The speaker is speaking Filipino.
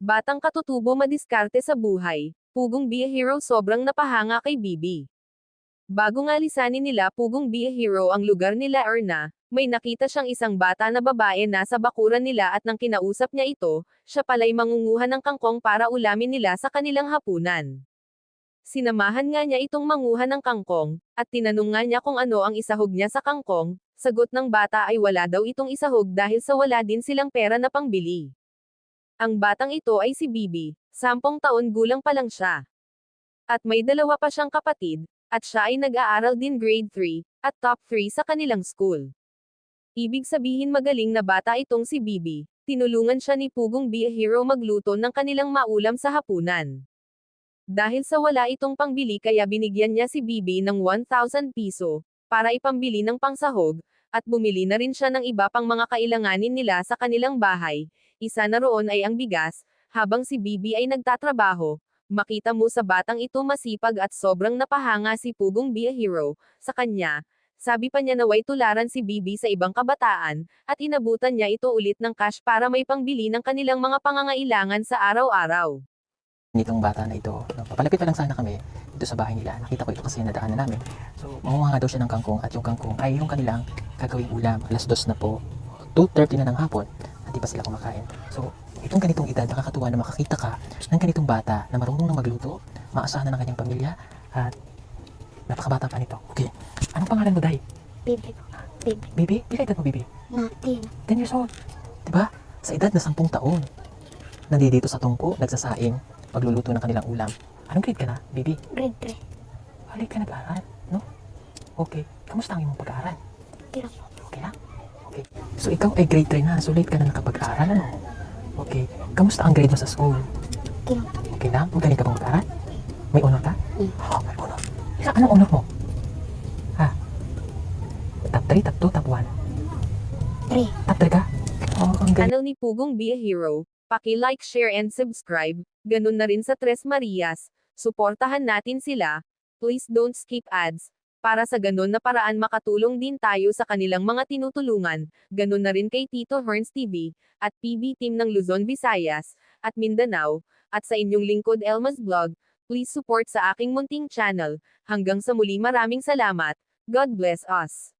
Batang katutubo madiskarte sa buhay, Pugong Be a Hero sobrang napahanga kay Bibi. Bago nga lisanin nila Pugong Be a Hero ang lugar nila Erna, may nakita siyang isang bata na babae nasa bakuran nila at nang kinausap niya ito, siya pala'y mangunguha ng kangkong para ulamin nila sa kanilang hapunan. Sinamahan nga niya itong manguha ng kangkong, at tinanong nga niya kung ano ang isahog niya sa kangkong, sagot ng bata ay wala daw itong isahog dahil sa wala din silang pera na pangbili. Ang batang ito ay si Bibi, 10 taon gulang pa lang siya. At may dalawa pa siyang kapatid, at siya ay nag-aaral din grade 3, at top 3 sa kanilang school. Ibig sabihin magaling na bata itong si Bibi, tinulungan siya ni Pugong Be a Hero magluto ng kanilang maulam sa hapunan. Dahil sa wala itong pangbili kaya binigyan niya si Bibi ng 1,000 piso, para ipambili ng pangsahog, at bumili na rin siya ng iba pang mga kailanganin nila sa kanilang bahay, isa na roon ay ang bigas, habang si Bibi ay nagtatrabaho. Makita mo sa batang ito masipag at sobrang napahanga si Pugong Be a Hero, sa kanya. Sabi pa niya naway tularan si Bibi sa ibang kabataan, at inabutan niya ito ulit ng cash para may pangbili ng kanilang mga pangangailangan sa araw-araw. Nitong bata na ito, no, papalapit pa lang sana kami dito sa bahay nila. Nakita ko ito kasi nadaanan namin. So, manguha nga daw siya ng kangkong at yung kangkong ay yung kanilang gagawing ulam. Alas 2 na po, 2:30 na ng hapon, at di pa sila kumakain. So, itong ganitong edad, nakakatuwa na makakita ka ng ganitong bata na marunong na magluto, maasahan na ng kanyang pamilya, at napakabata pa nito. Okay, anong pangalan mo, Day? Bibi po. Bibi. Bibi? Bila edad mo, Bibi? Na, 10 years old. Diba? Sa edad na 10 taon. Nandito sa tungko, nagsasaing, pagluluto ng kanilang ulam. Anong grade ka na, Bibi? grade 3. Halik ka nag-aaral, no? Okay. Kamusta ang iyong pag-aaral? Tira po. Okay lang? Okay. So, ikaw ay grade 3 na. So, late ka na nakapag-aaral, ano? Okay. Kamusta ang grade mo sa school? Tira. Okay lang? Magaling ka bang mag-aaral? May honor ka? Oh, may honor. Anong honor mo? Ha? Top 3, top 2, top 1? 3. Top 3 ka? Oh, ang galing. Channel ni Pugong Be a Hero, paki-like, share and subscribe, ganun na rin sa Tres Marias, suportahan natin sila, please don't skip ads, para sa ganun na paraan makatulong din tayo sa kanilang mga tinutulungan, ganun na rin kay Tito Herns TV, at PB Team ng Luzon, Visayas, at Mindanao, at sa inyong lingkod Elmas Vlog, please support sa aking munting channel, hanggang sa muli maraming salamat, God bless us.